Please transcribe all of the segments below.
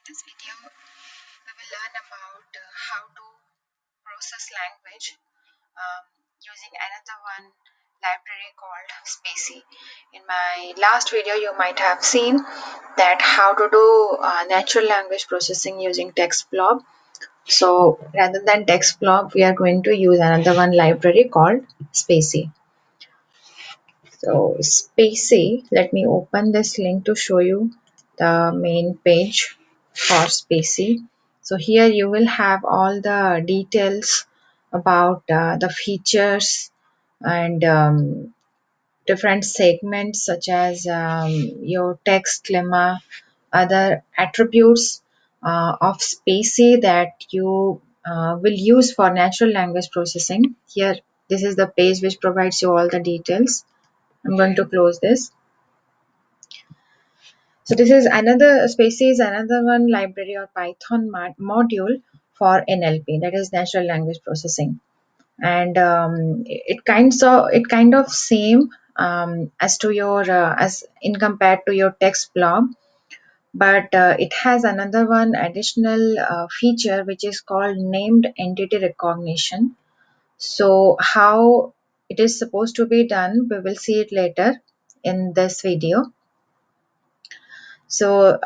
this video, we will learn about how to process language using another one library called Spacy. In my last video, you might have seen that how to do natural language processing using text blob. So rather than text blob, we are going to use another one library called Spacy. So Spacy, let me open this link to show you the main page for Spacy. So here you will have all the details about the features and different segments such as your text lemma, other attributes of Spacy that you will use for natural language processing. Here, this is the page which provides you all the details. I'm going to close this. So this is another Spacy is another one library or Python module for NLP, that is natural language processing, and it kind of same as to your as in compared to your text blob, but it has another one additional feature which is called named entity recognition. So how it is supposed to be done, we will see it later in this video. So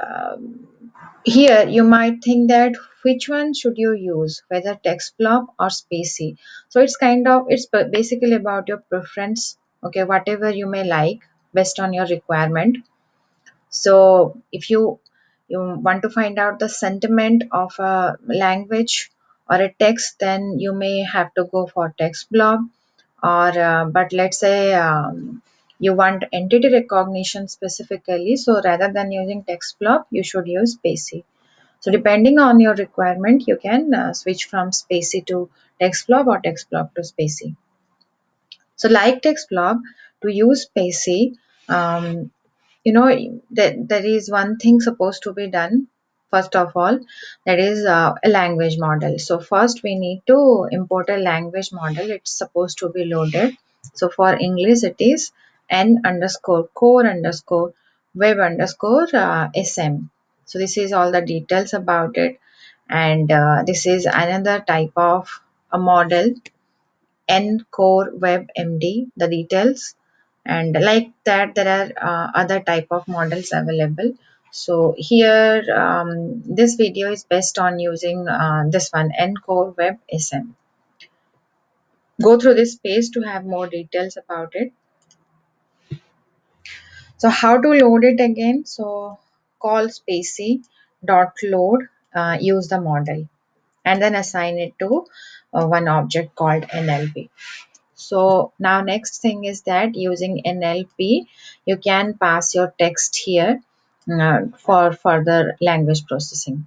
here you might think that which one should you use, whether text blob or Spacy. So it's basically about your preference, okay, whatever you may like based on your requirement. So if you want to find out the sentiment of a language or a text, then you may have to go for text blob, or but let's say you want entity recognition specifically, so rather than using text blob you should use Spacy. So depending on your requirement, you can switch from Spacy to text blob or text blob to Spacy. So like text blob, to use Spacy, um, there is one thing supposed to be done. First of all, that is a language model. So first we need to import a language model. It's supposed to be loaded. So for English it is n underscore core underscore web underscore sm. So this is all the details about it, and this is another type of a model, N core web md, the details, and like that there are other type of models available. So here this video is based on using this one, N core web sm. Go through this page to have more details about it. So how to load it again? So call Spacy dot load, use the model, and then assign it to one object called NLP. So now next thing is that using NLP, you can pass your text here for further language processing.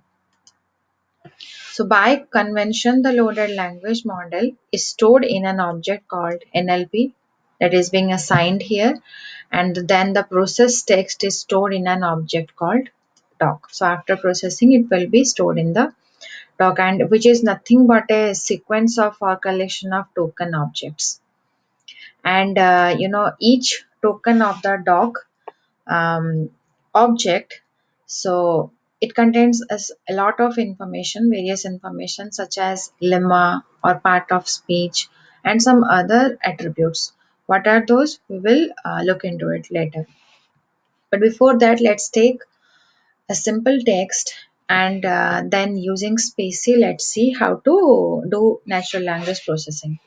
So by convention, the loaded language model is stored in an object called NLP that is being assigned here, and then the processed text is stored in an object called doc. So after processing, it will be stored in the doc, and which is nothing but a sequence of or collection of token objects. And each token of the doc object, so it contains a lot of information, various information such as lemma or part of speech and some other attributes. What are those? We will look into it later, but before that let's take a simple text, and then using Spacy, let's see how to do natural language processing.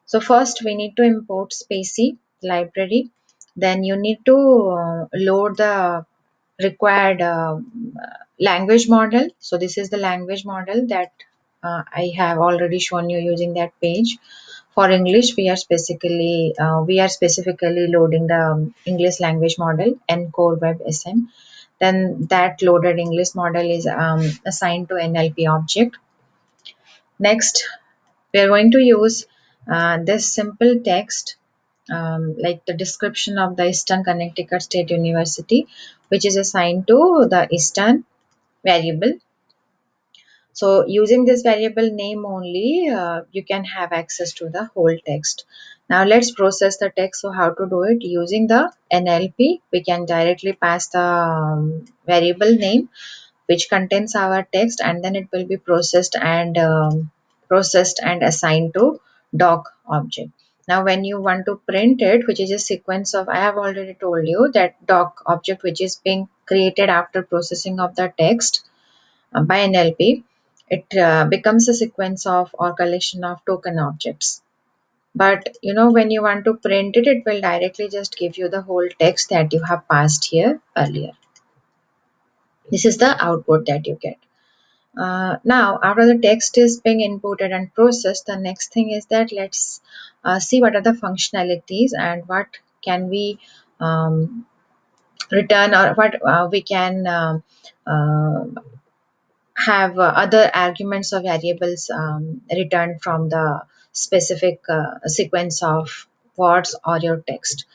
So first we need to import Spacy library. Then you need to load the required language model. So this is the language model that I have already shown you using that page. For English, we are specifically loading the English language model N core web sm. Then that loaded English model is assigned to NLP object. Next, we are going to use this simple text, like the description of the Eastern Connecticut State University, which is assigned to the Eastern variable. So using this variable name only, you can have access to the whole text. Now let's process the text. So how to do it? Using the NLP, we can directly pass the variable name. which contains our text, and then it will be processed and assigned to doc object. Now when you want to print it, which is a sequence of, I have already told you that doc object which is being created after processing of the text by NLP, it becomes a sequence of or collection of token objects. But when you want to print it, it will directly just give you the whole text that you have passed here earlier. This is the output that you get. Now, after the text is being inputted and processed, the next thing is that let's see what are the functionalities and what can we return, or what we can have other arguments or variables returned from the specific sequence of words or your text.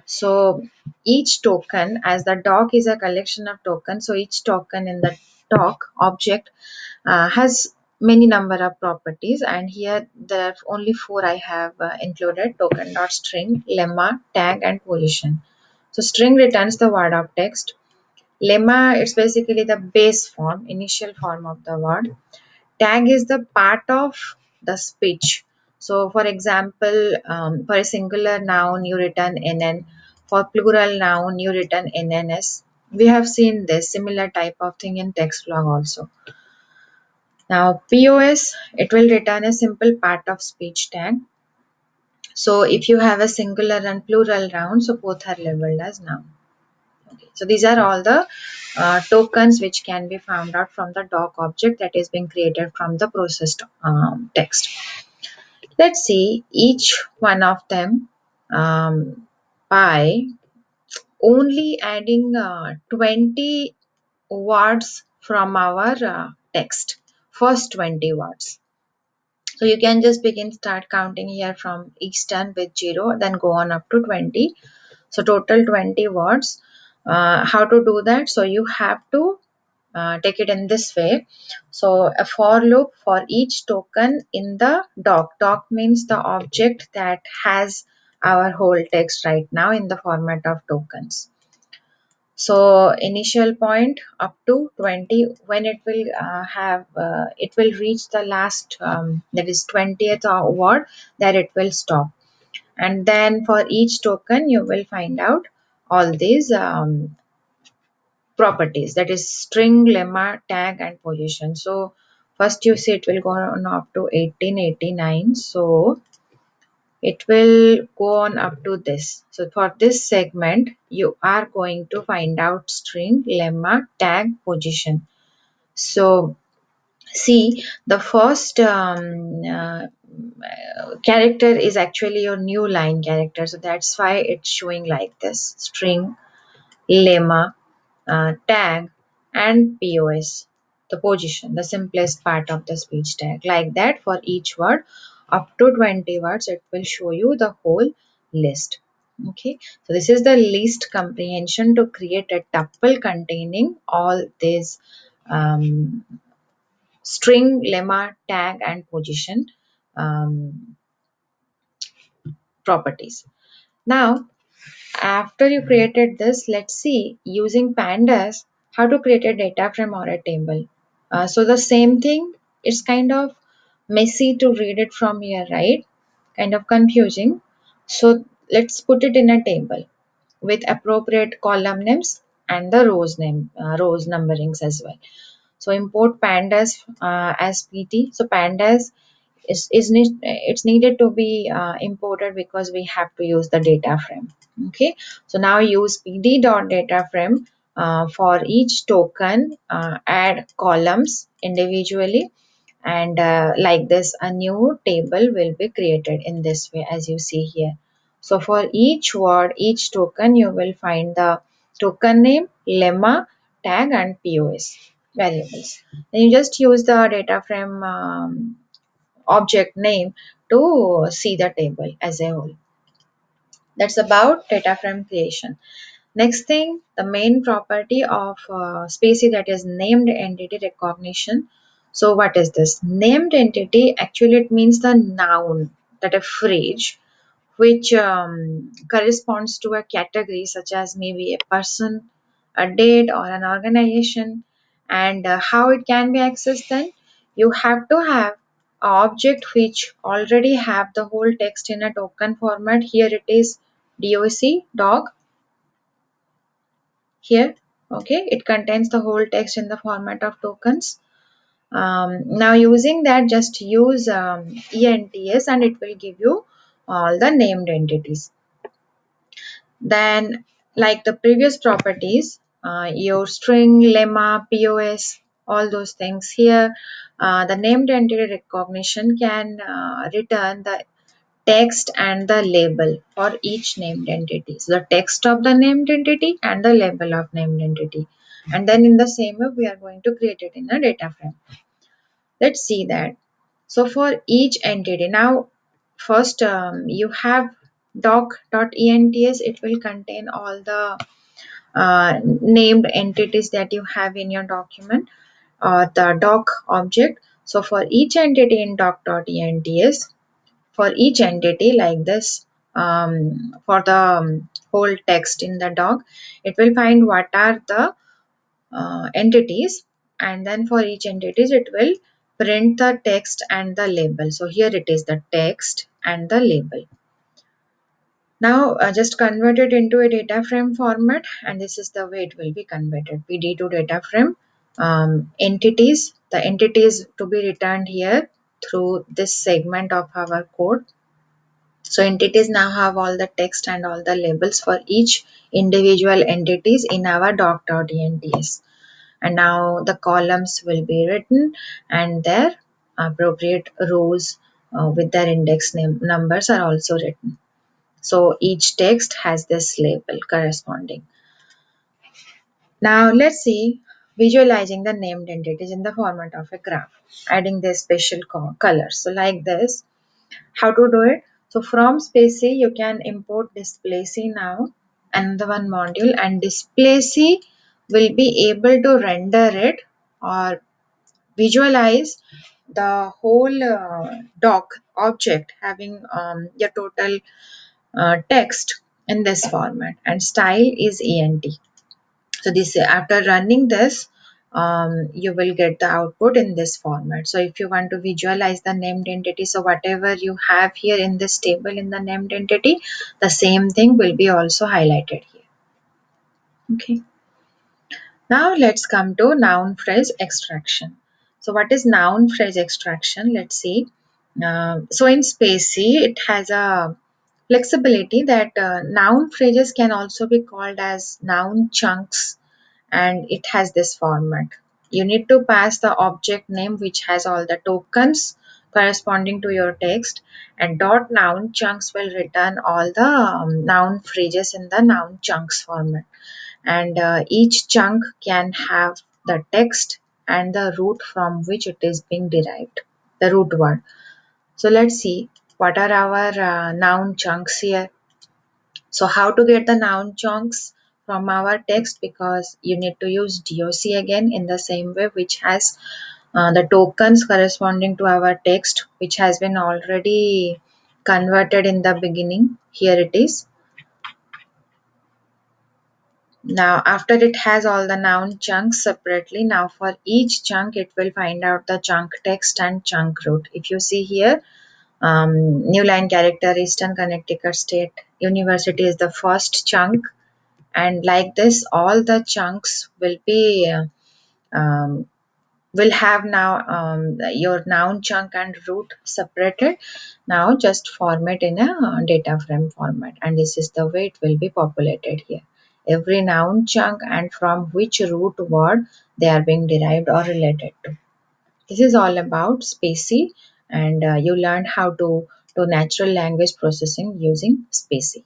So each token, as the doc is a collection of tokens, so each token in the doc object has many number of properties, and here there are only four I have included: token dot string, lemma, tag, and position. So string returns the word of text. Lemma, it's basically the base form, initial form of the word. Tag is the part of the speech. So, for example, for a singular noun, you return NN. For plural noun, you return NNS. We have seen this similar type of thing in text log also. Now, POS, it will return a simple part of speech tag. So, if you have a singular and plural noun, so both are labeled as noun. Okay. So these are all the tokens which can be found out from the doc object that is being created from the processed text. Let's see each one of them by only adding 20 words from our text, first 20 words. So you can just start counting here from Eastern with 0, then go on up to 20. So total 20 words. How to do that? So you have to take it in this way. So a for loop for each token in the doc. Doc means the object that has our whole text right now in the format of tokens. So initial point up to 20, when it will it will reach the last, that is 20th word, that it will stop. And then for each token you will find out all these properties, that is string, lemma, tag, and position. So first you see it will go on up to 1889. So it will go on up to this. So for this segment you are going to find out string, lemma, tag, position. So see, the first character is actually your new line character, so that's why it's showing like this: string, lemma, tag, and POS, the position, the simplest part of the speech tag. Like that, for each word, up to 20 words, it will show you the whole list. Okay, so this is the list comprehension to create a tuple containing all these string, lemma, tag, and position um, properties. Now, after you created this, let's see using pandas how to create a data frame or a table. So the same thing, it's kind of messy to read it from here, right? Kind of confusing. So let's put it in a table with appropriate column names and the rows numberings as well. So import pandas as PT. So pandas it's needed to be imported because we have to use the data frame. Okay, so now use pd.data frame for each token, add columns individually, and like this a new table will be created in this way as you see here. So for each word, each token, you will find the token name, lemma, tag, and POS variables. Then you just use the data frame object name to see the table as a whole. That's about data frame creation. Next thing, the main property of Spacy, that is named entity recognition. So what is this? Named entity, actually it means the noun, that a phrase which corresponds to a category such as maybe a person, a date, or an organization. And how it can be accessed then? You have to have a object which already have the whole text in a token format. Here it is dog here. Okay, it contains the whole text in the format of tokens. Now using that, just use ENTS and it will give you all the named entities. Then, like the previous properties, your string, lemma, POS, all those things here, the named entity recognition can return the text and the label for each named entity. So the text of the named entity and the label of named entity. And then in the same way, we are going to create it in a data frame. Let's see that. So for each entity, now first you have doc.ents, it will contain all the named entities that you have in your document or the doc object. So for each entity in doc.ents, for each entity like this, for the whole text in the doc, it will find what are the entities, and then for each entities it will print the text and the label. So here it is the text and the label. Now just convert it into a data frame format, and this is the way it will be converted. PD to data frame. Entities, the entities to be returned here through this segment of our code. So entities now have all the text and all the labels for each individual entities in our doc.ents. And now the columns will be written and their appropriate rows with their index name numbers are also written. So each text has this label corresponding. Now let's see visualizing the named entities in the format of a graph, adding their special colors. So like this, how to do it? So from Spacy you can import Spacy now, another one module, and Spacy will be able to render it or visualize the whole doc object having your total text in this format, and style is ent. So this, after running this, you will get the output in this format. So if you want to visualize the named entity, so whatever you have here in this table in the named entity, the same thing will be also highlighted here. Okay. Now let's come to noun phrase extraction. So what is noun phrase extraction? Let's see. So in Spacy, it has a flexibility that noun phrases can also be called as noun chunks, and it has this format. You need to pass the object name which has all the tokens corresponding to your text, and dot noun chunks will return all the noun phrases in the noun chunks format, and each chunk can have the text and the root from which it is being derived, the root word. So let's see what are our noun chunks here. So how to get the noun chunks from our text? Because you need to use doc again in the same way, which has the tokens corresponding to our text, which has been already converted in the beginning. Here it is. Now after it has all the noun chunks separately, now for each chunk it will find out the chunk text and chunk root. If you see here, new line character, Eastern Connecticut State University is the first chunk, and like this all the chunks will be will have now your noun chunk and root separated. Now just format in a data frame format, and this is the way it will be populated here. Every noun chunk and from which root word they are being derived or related to. This is all about Spacy, and you learned how to do natural language processing using Spacy.